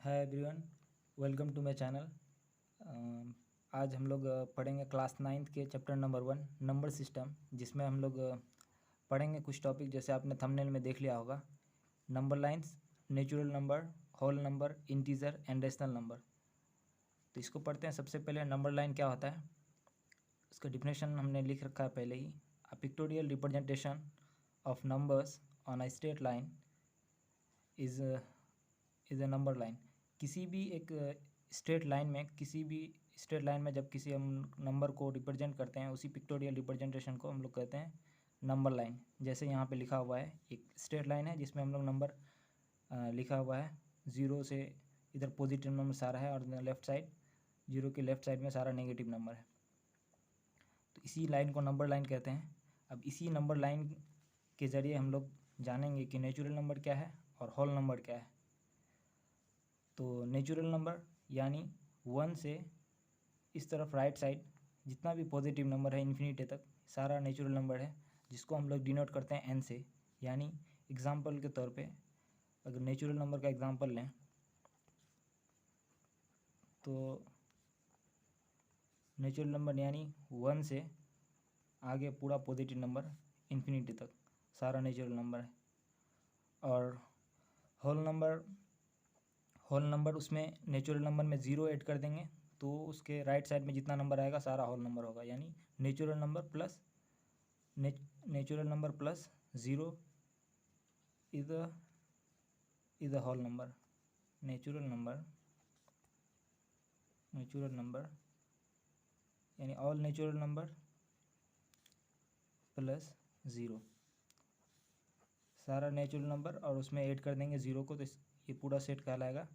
Hi everyone, welcome to my channel. आज हम लोग पढ़ेंगे क्लास 9th के चैप्टर नंबर 1 नंबर सिस्टम, जिसमें हम लोग पढ़ेंगे कुछ टॉपिक जैसे आपने थंबनेल में देख लिया होगा। Number lines, natural number, whole number, integer and rational number. तो इसको पढ़ते हैं। सबसे पहले नंबर लाइन क्या होता है, इसका डिफिनेशन हमने लिख रखा है पहले ही। A pictorial representation of numbers on a straight line is a number line. किसी भी एक स्ट्रेट लाइन में जब किसी हम नंबर को रिप्रेजेंट करते हैं, उसी पिक्टोरियल रिप्रेजेंटेशन को हम लोग कहते हैं नंबर लाइन। जैसे यहाँ पे लिखा हुआ है, एक स्ट्रेट लाइन है जिसमें हम लोग नंबर लिखा हुआ है 0 से, इधर पॉजिटिव नंबर सारा है और लेफ़्ट साइड 0 के लेफ़्ट साइड में सारा नेगेटिव नंबर है। तो इसी लाइन को नंबर लाइन कहते हैं। अब इसी नंबर लाइन के ज़रिए हम लोग जानेंगे कि नेचुरल नंबर क्या है और होल नंबर क्या है। तो नेचुरल नंबर यानी 1 से इस तरफ राइट साइड जितना भी पॉजिटिव नंबर है इन्फिनिटी तक सारा नेचुरल नंबर है, जिसको हम लोग डिनोट करते हैं n से। यानी एग्जांपल के तौर पे अगर नेचुरल नंबर का एग्जांपल लें तो नेचुरल नंबर यानी 1 से आगे पूरा पॉजिटिव नंबर इन्फिनिटी तक सारा नेचुरल नंबर है। और होल नंबर उसमें नेचुरल नंबर में 0 ऐड कर देंगे तो उसके राइट साइड में जितना नंबर आएगा सारा होल नंबर होगा। यानी natural number plus 0 is the whole number. Natural number यानी ऑल नेचुरल नंबर प्लस 0 सारा नेचुरल नंबर, और उसमें ऐड कर देंगे 0 को, तो ये पूरा सेट कहलाएगा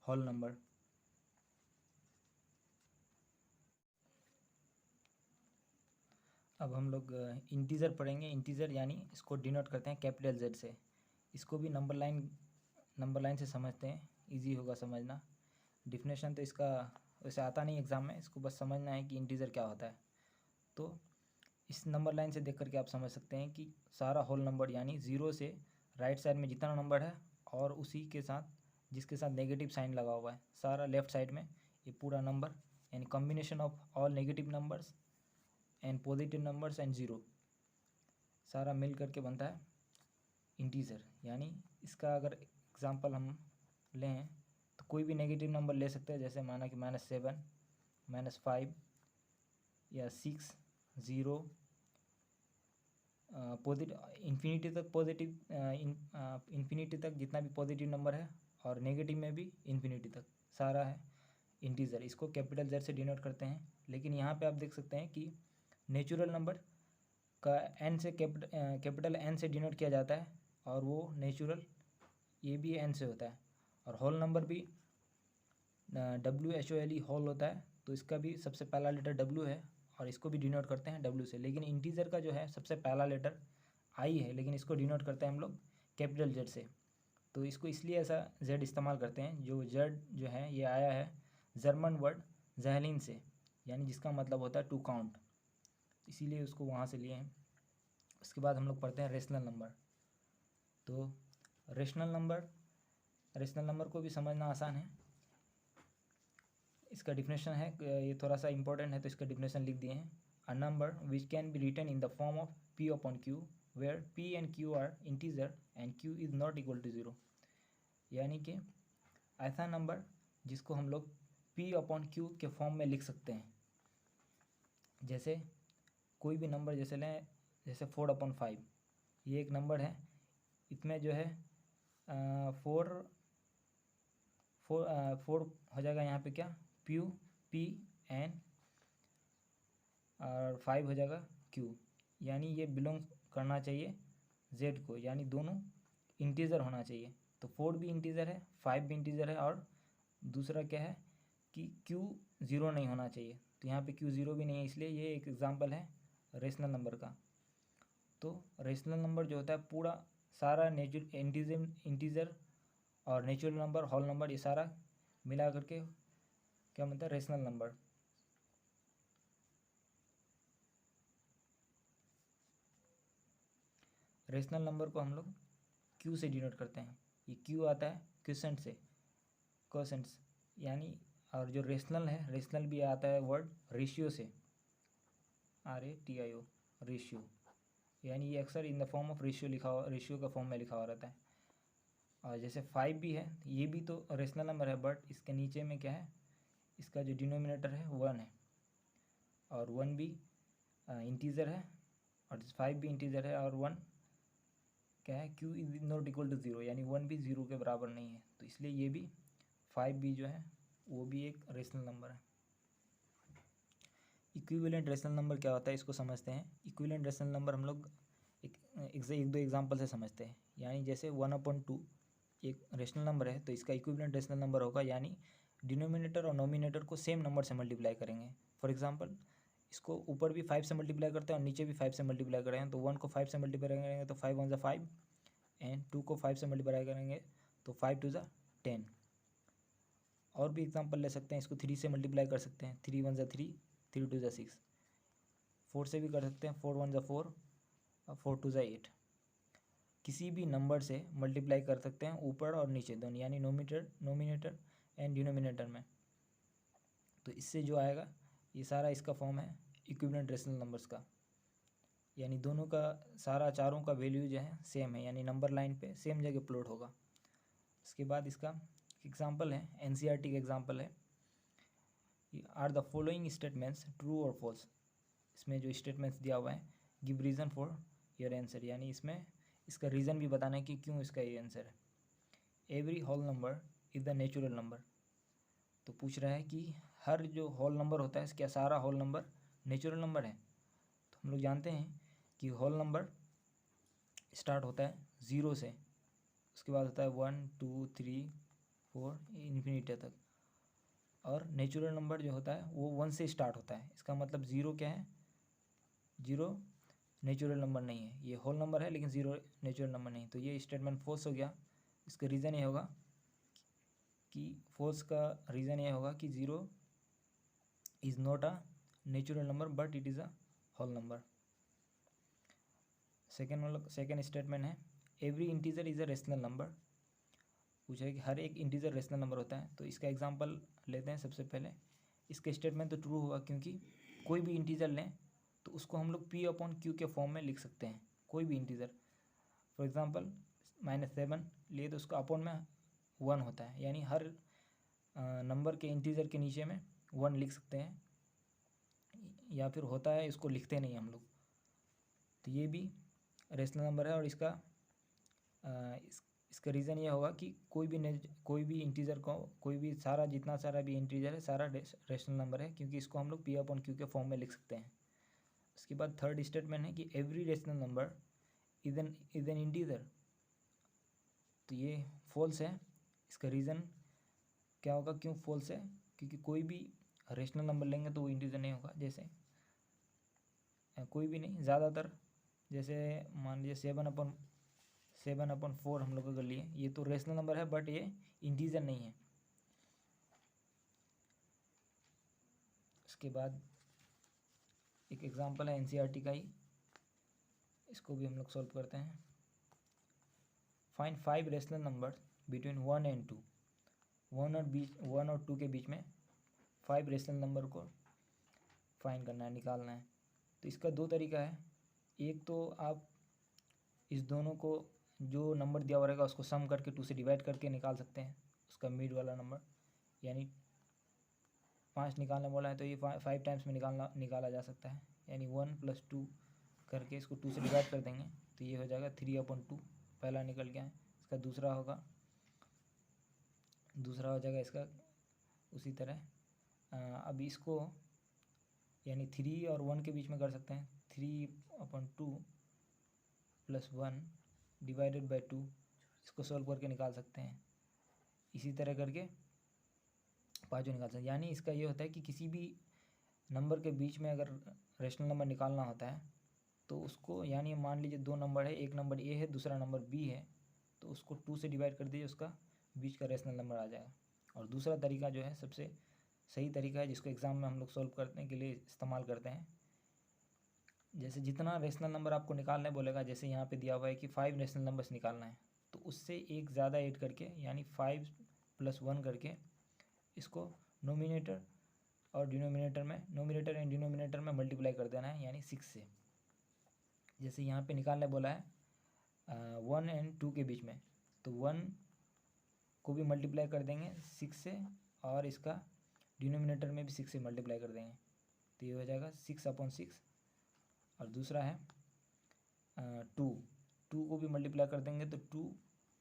होल नंबर। अब हम लोग इंटीजर पढ़ेंगे। इंटीजर यानी इसको डिनोट करते हैं कैपिटल Z से। इसको भी नंबर लाइन से समझते हैं, इजी होगा समझना। डिफिनेशन तो इसका वैसे आता नहीं एग्ज़ाम में, इसको बस समझना है कि इंटीजर क्या होता है। तो इस नंबर लाइन से देख करके आप समझ सकते हैं कि सारा होल नंबर यानी 0 से राइट साइड में जितना नंबर है और उसी के साथ जिसके साथ नेगेटिव साइन लगा हुआ है सारा लेफ़्ट साइड में ये पूरा नंबर, यानी combination of all negative numbers and positive numbers and 0 सारा मिल करके बनता है इंटीजर। यानी इसका अगर एग्जांपल हम लें तो कोई भी नेगेटिव नंबर ले सकते हैं, जैसे माना कि -7, -5 या 6, 0 इन्फिनिटी तक जितना भी पॉजिटिव नंबर है और नेगेटिव में भी इन्फिनिटी तक सारा है इंटीजर। इसको कैपिटल Z से डिनोट करते हैं। लेकिन यहाँ पे आप देख सकते हैं कि नेचुरल नंबर का n से कैपिटल N से डिनोट किया जाता है, और वो नेचुरल ये भी n से होता है। और होल नंबर भी WHOLE होल होता है, तो इसका भी सबसे पहला लेटर W है और इसको भी डिनोट करते हैं W से। लेकिन इंटीजर का जो है सबसे पहला लेटर I है, लेकिन इसको डिनोट करते हैं हम लोग कैपिटल Z से। तो इसको इसलिए ऐसा Z इस्तेमाल करते हैं, जो Z जो है ये आया है जर्मन वर्ड ज़हलिन से, यानी जिसका मतलब होता है टू काउंट, इसीलिए उसको वहाँ से लिए हैं। उसके बाद हम लोग पढ़ते हैं रेशनल नंबर। तो रेशनल नंबर को भी समझना आसान है। इसका डिफिनेशन है, ये थोड़ा सा इंपॉर्टेंट है तो इसका डिफिनेशन लिख दिए हैं। A number which can be written in the form of P upon Q where P and Q are integer and Q is not equal to 0। यानी कि ऐसा नंबर जिसको हम लोग P अपॉन Q के फॉर्म में लिख सकते हैं। जैसे कोई भी नंबर जैसे लें, जैसे 4/5 ये एक नंबर है। इसमें जो है 4 हो जाएगा यहाँ पे क्या P एन और 5 हो जाएगा Q। यानी ये बिलोंग करना चाहिए Z को, यानी दोनों इंटीजर होना चाहिए। तो 4 भी इंटीजर है, 5 भी इंटीजर है, और दूसरा क्या है कि Q 0 नहीं होना चाहिए। तो यहाँ पे Q 0 भी नहीं है, इसलिए ये एक एग्जांपल है रेशनल नंबर का। तो रेशनल नंबर जो होता है पूरा सारा इंटीजर और नेचुरल नंबर, होल नंबर, ये सारा मिला करके क्या बनता है रेशनल नंबर। रेशनल नंबर को हम लोग Q से डिनोट करते हैं। ये Q आता है क्विसेंट से, कोसेंट्स यानी, और जो रेशनल है, रेशनल भी आता है वर्ड रेशियो से, RATIO, रेशियो, यानी ये अक्सर इन द फॉर्म ऑफ रेशियो लिखा हुआ, रेशियो का फॉर्म में लिखा हुआ रहता है। और जैसे 5 भी है, ये भी तो रेशनल नंबर है, बट इसके नीचे में क्या है, इसका जो डिनोमिनेटर है 1 है, और 1 भी इंटीजर है, और 5 भी इंटीजर है, और 1 क्या है, Q is not equal to 0, यानी 1 भी 0 के बराबर नहीं है, तो इसलिए ये भी 5 भी जो है वो भी एक रेशनल नंबर है। इक्विवेलेंट रेशनल नंबर क्या होता है, इसको समझते हैं। इक्विवेलेंट रेशनल नंबर हम लोग एक दो एग्जांपल से समझते हैं। यानी जैसे 1/2 एक रेशनल नंबर है, तो इसका इक्विवेलेंट रेशनल नंबर होगा, यानी डिनोमिनेटर और नोमिनेटर को सेम नंबर से मल्टीप्लाई करेंगे। फॉर एग्जांपल, इसको ऊपर भी 5 से मल्टीप्लाई करते हैं और नीचे भी 5 से मल्टीप्लाई करेंगे, तो 1 को 5 से मल्टीप्लाई करेंगे तो 5 1 5, एंड 2 को 5 से मल्टीप्लाई करेंगे तो 5 2 10। और भी एग्जांपल ले सकते हैं, इसको 3 से मल्टीप्लाई कर सकते हैं, 3 1 3, 3 2 6। 4 से भी कर सकते हैं, 4 1 4, 4 2 8। किसी भी नंबर से मल्टीप्लाई कर सकते हैं ऊपर और नीचे दोनों, यानी नोमिनेटर एंड डिनोमिनेटर में। तो इससे जो आएगा, ये सारा इसका फॉर्म है इक्विवेलेंट रेशनल नंबर्स का, यानी दोनों का सारा चारों का वैल्यू जो है सेम है, यानी नंबर लाइन पे सेम जगह प्लॉट होगा। उसके बाद इसका एग्जांपल है, NCERT का एग्जांपल है, are the following statements true और फॉल्स। इसमें जो स्टेटमेंट्स दिया हुआ है, give reason for your answer, यानी इसमें इसका रीज़न भी बताना है कि क्यों इसका ये आंसर है। Every whole number is the natural number. तो पूछ रहा है कि हर जो होल नंबर होता है, क्या सारा होल नंबर नेचुरल नंबर है? तो हम लोग जानते हैं कि होल नंबर स्टार्ट होता है 0 से, उसके बाद होता है 1 2 3 4 इन्फिनिटी तक, और नेचुरल नंबर जो होता है वो 1 से स्टार्ट होता है। इसका मतलब 0 क्या है, 0 नेचुरल नंबर नहीं है, ये होल नंबर है लेकिन 0 नेचुरल नंबर नहीं। तो ये स्टेटमेंट फॉल्स हो गया। इसका रीज़न ये होगा कि फॉल्स का रीज़न ये होगा कि 0 is not a natural number but it is a whole number. Second statement है, every integer is a rational number. पूछा है कि हर एक इंटीजर रेशनल नंबर होता है। तो इसका एग्जांपल लेते हैं। सबसे पहले इसका स्टेटमेंट तो ट्रू होगा, क्योंकि कोई भी इंटीजर लें तो उसको हम लोग P/Q के फॉर्म में लिख सकते हैं, कोई भी इंटीजर। फॉर एग्जांपल -7 लिए तो उसका अपॉन में 1 होता है, यानी हर नंबर के इंटीजर के नीचे में 1 लिख सकते हैं, या फिर होता है इसको लिखते नहीं हम लोग। तो ये भी रेशनल नंबर है, और इसका रीज़न ये होगा कि कोई भी इंटीजर को, कोई भी सारा जितना सारा भी इंटीजर है सारा रेशनल नंबर है, क्योंकि इसको हम लोग P/Q के फॉर्म में लिख सकते हैं। उसके बाद थर्ड स्टेटमेंट है कि every rational number is an integer. तो ये फॉल्स है। इसका रीज़न क्या होगा, क्यों फॉल्स है? क्योंकि कोई भी रेशनल नंबर लेंगे तो वो इंटीजर नहीं होगा। जैसे कोई भी नहीं, ज़्यादातर, जैसे मान लीजिए 7/4 हम लोग अगर लिए, ये तो रेशनल नंबर है बट ये इंटीजर नहीं है। उसके बाद एक एग्जांपल है NCERT का ही, इसको भी हम लोग सॉल्व करते हैं। Find 5 rational number between 1 and 2। 1 और 2 के बीच में 5 रेशनल नंबर को फाइंड करना है, निकालना है। तो इसका 2 तरीका है। एक तो आप इस दोनों को, जो नंबर दिया हुआ रहेगा उसको सम करके 2 से डिवाइड करके निकाल सकते हैं उसका मिड वाला नंबर, यानी 5 निकालने बोला है तो ये 5 टाइम्स में निकाला जा सकता है, यानी 1 + 2 करके इसको 2 से डिवाइड कर देंगे तो ये हो जाएगा 3/2। पहला निकल गया है। इसका दूसरा हो जाएगा इसका उसी तरह। अब इसको यानी 3 और 1 के बीच में कर सकते हैं, 3/2 + 1 / 2, इसको सॉल्व करके निकाल सकते हैं। इसी तरह करके पाँचों निकाल सकते हैं। यानी इसका ये होता है कि किसी भी नंबर के बीच में अगर रेशनल नंबर निकालना होता है तो उसको, यानी मान लीजिए 2 नंबर है, एक नंबर A है दूसरा नंबर B है, तो उसको 2 से डिवाइड कर दीजिए, उसका बीच का रेशनल नंबर आ जाएगा। और दूसरा तरीका जो है सबसे सही तरीका है, जिसको एग्ज़ाम में हम लोग सॉल्व करने के लिए इस्तेमाल करते हैं। जैसे जितना रेशनल नंबर आपको निकालने बोलेगा, जैसे यहाँ पे दिया हुआ है कि 5 रेशनल नंबर्स निकालना है, तो उससे एक ज़्यादा ऐड करके, यानी 5 प्लस 1 करके इसको नोमिनेटर और डिनोमिनेटर में, नोमिनेटर एंड डिनोमिनेटर में मल्टीप्लाई कर देना है, यानी 6 से। जैसे यहाँ पे निकालने बोला है 1 एंड 2 के बीच में, तो 1 को भी मल्टीप्लाई कर देंगे 6 से, और इसका डिनोमिनेटर में भी 6 से मल्टीप्लाई कर देंगे, तो ये हो जाएगा 6/6। और दूसरा है 2 को भी मल्टीप्लाई कर देंगे, तो 2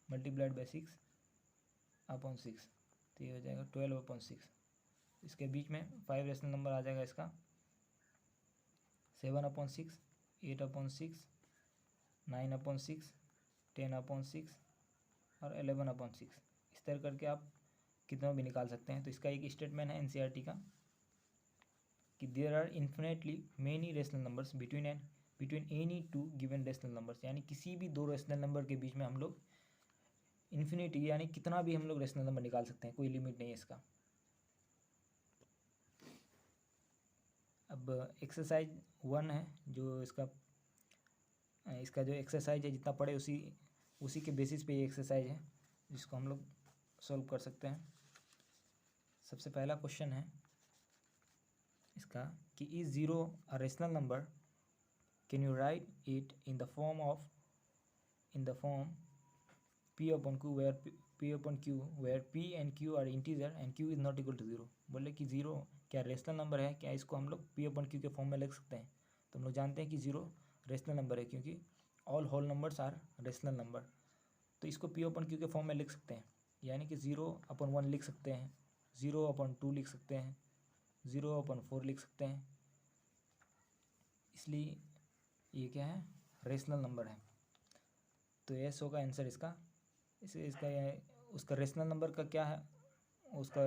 मल्टीप्लाइड बाई 6/6, तो ये हो जाएगा 12/6। इसके बीच में 5 रेशनल नंबर आ जाएगा इसका 7/6, 8/6, 9/6, 10/6 और 11/6। इस तरह करके आप कितना भी निकाल सकते हैं। तो इसका एक स्टेटमेंट है एनसीईआरटी का कि there are infinitely many rational numbers between any two given rational numbers, यानी किसी भी दो रेशनल नंबर के बीच में हम लोग इन्फिनिटी यानी कितना भी हम लोग रेशनल नंबर निकाल सकते हैं, कोई लिमिट नहीं है इसका। अब एक्सरसाइज 1 है जो इसका जो एक्सरसाइज है, जितना पढ़े उसी के बेसिस पे ये एक्सरसाइज है जिसको हम लोग सॉल्व कर सकते हैं। सबसे पहला क्वेश्चन है इसका कि is 0 a rational number, can you right it in the form P/Q where P and Q are integer and Q is not equal to 0। बोले कि 0 क्या रेशनल नंबर है, क्या इसको हम लोग P/Q के फॉर्म में लिख सकते हैं। तो हम लोग जानते हैं कि 0 रेशनल नंबर है, क्योंकि all whole numbers are rational number. तो इसको P/Q के फॉर्म में लिख सकते हैं, यानी कि 0/1 लिख सकते हैं, 0/2 लिख सकते हैं, 0/4 लिख सकते हैं। इसलिए ये क्या है, रेशनल नंबर है। तो एस होगा आंसर इसका। उसका रेशनल नंबर का क्या है, उसका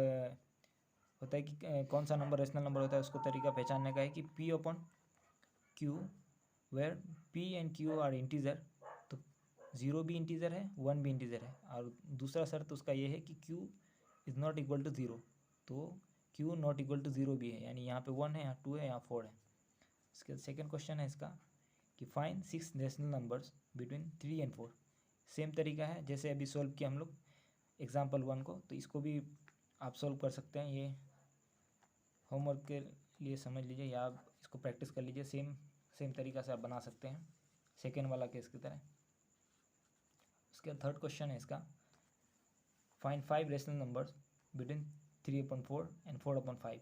होता है कि कौन सा नंबर रेशनल नंबर होता है, उसको तरीका पहचानने का है कि P/Q where P and Q are integer. तो 0 भी इंटीजर है, 1 भी इंटीजर है। और दूसरा शर्त उसका ये है कि Q is not equal to 0, तो Q नॉट इक्वल टू 0 भी है, यानी यहाँ पे 1 है, यहाँ 2 है, यहाँ 4 है। इसके सेकेंड क्वेश्चन है इसका कि find 6 rational numbers between 3 and 4। Same तरीका है जैसे अभी सॉल्व किया हम लोग एग्जाम्पल 1 को, तो इसको भी आप सॉल्व कर सकते हैं। ये होमवर्क के लिए समझ लीजिए या आप इसको प्रैक्टिस कर लीजिए। सेम तरीका से आप बना सकते हैं सेकेंड वाला केस की तरह। उसके थर्ड क्वेश्चन है इसका find 5 rational numbers between 3/4 and 4/5।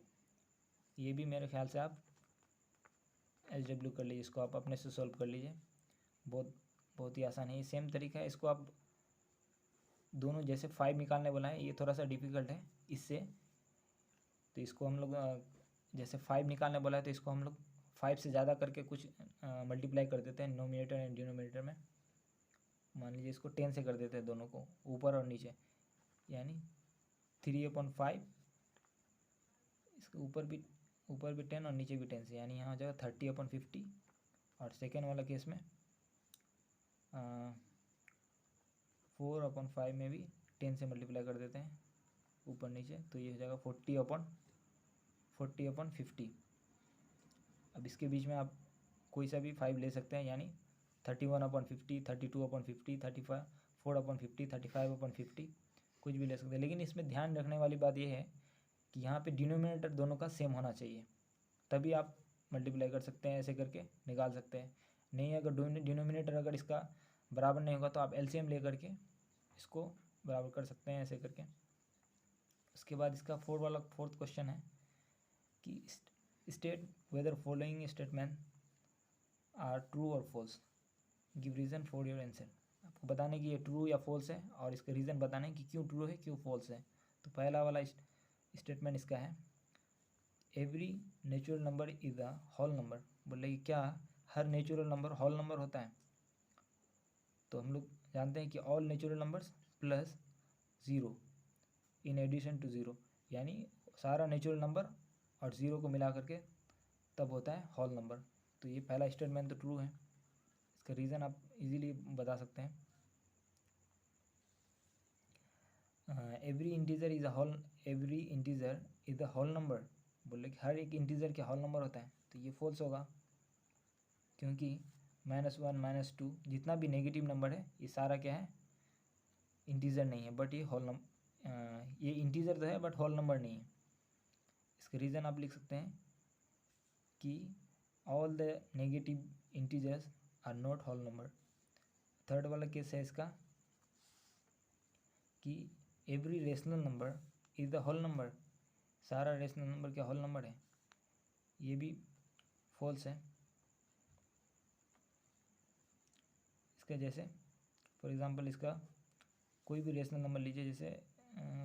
ये भी मेरे ख्याल से आप SW कर लीजिए, इसको आप अपने से सॉल्व कर लीजिए। बहुत ही आसान है, ये सेम तरीका है। इसको आप दोनों जैसे 5 निकालने बोला है, ये थोड़ा सा डिफ़िकल्ट है इससे। तो इसको हम लोग जैसे 5 निकालने बोला है, तो इसको हम लोग 5 से ज़्यादा करके कुछ मल्टीप्लाई कर देते हैं नोमिनेटर एंड डिनोमिनेटर में। मान लीजिए इसको 10 से कर देते हैं दोनों को, ऊपर और नीचे, यानी 3/5। इसके ऊपर भी 10 और नीचे भी 10 से, यानी यहाँ हो जाएगा 30/50। और सेकेंड वाला केस में 4/5 में भी 10 से मल्टीप्लाई कर देते हैं ऊपर नीचे, तो ये हो जाएगा 40/50। अब इसके बीच में आप कोई सा भी 5 ले सकते हैं, यानी 31/50, 32/50, 4/50, 35/50, कुछ भी ले सकते हैं। लेकिन इसमें ध्यान रखने वाली बात यह है कि यहाँ पे डिनोमिनेटर दोनों का सेम होना चाहिए, तभी आप मल्टीप्लाई कर सकते हैं, ऐसे करके निकाल सकते हैं। नहीं, अगर डिनोमिनेटर अगर इसका बराबर नहीं होगा तो आप LCM ले करके इसको बराबर कर सकते हैं, ऐसे करके। उसके बाद इसका फोर्थ क्वेश्चन है कि state whether following statement are true और false, give reason for your answer. आपको बताने कि ये ट्रू या फॉल्स है और इसका रीज़न बताने कि क्यों ट्रू है क्यों फॉल्स है। तो पहला वाला स्टेटमेंट इसका है every natural number is a whole number. बोले कि क्या हर नेचुरल नंबर होल नंबर होता है। तो हम लोग जानते हैं कि all natural numbers plus 0 in addition to 0, यानी सारा नेचुरल नंबर और 0 को मिला करके तब होता है होल नंबर। तो ये पहला स्टेटमेंट तो ट्रू है। इसका रीज़न आप इजीली बता सकते हैं। Every integer is a whole number. बोले कि हर एक इंटीजर क्या होल नंबर होता है, तो ये फॉल्स होगा, क्योंकि -1 -2 जितना भी नेगेटिव नंबर है ये सारा क्या है, इंटीजर नहीं है, बट ये ये इंटीजर तो है बट होल नंबर नहीं है। इसका रीज़न आप लिख सकते हैं कि all the negative integers are not whole number. Third वाला केस है इसका कि every rational number is the whole number. सारा रेशनल नंबर क्या होल नंबर है? ये भी फॉल्स है। इसका जैसे फॉर एग्ज़ाम्पल इसका कोई भी रेशनल नंबर लीजिए, जैसे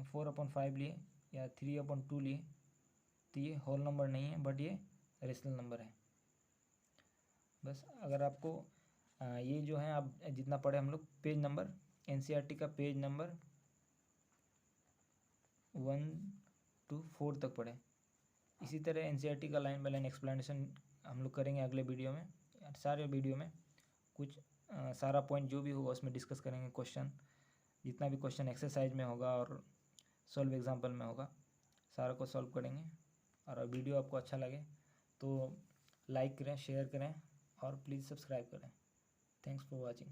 4/5 लिए या 3/2 लिए, तो ये होल नंबर नहीं है बट ये रेशनल नंबर है। बस अगर आपको ये जो है आप जितना पढ़े हम लोग पेज नंबर NCERT का पेज नंबर 1 to 4 तक पढ़े। इसी तरह NCERT का लाइन बाय लाइन एक्सप्लेनेशन हम लोग करेंगे अगले वीडियो में। सारे वीडियो में कुछ सारा पॉइंट जो भी होगा उसमें डिस्कस करेंगे। क्वेश्चन जितना भी क्वेश्चन एक्सरसाइज में होगा और सॉल्व एग्जाम्पल में होगा सारा को सॉल्व करेंगे। और वीडियो आपको अच्छा लगे तो लाइक करें, शेयर करें और प्लीज़ सब्सक्राइब करें। Thanks for watching.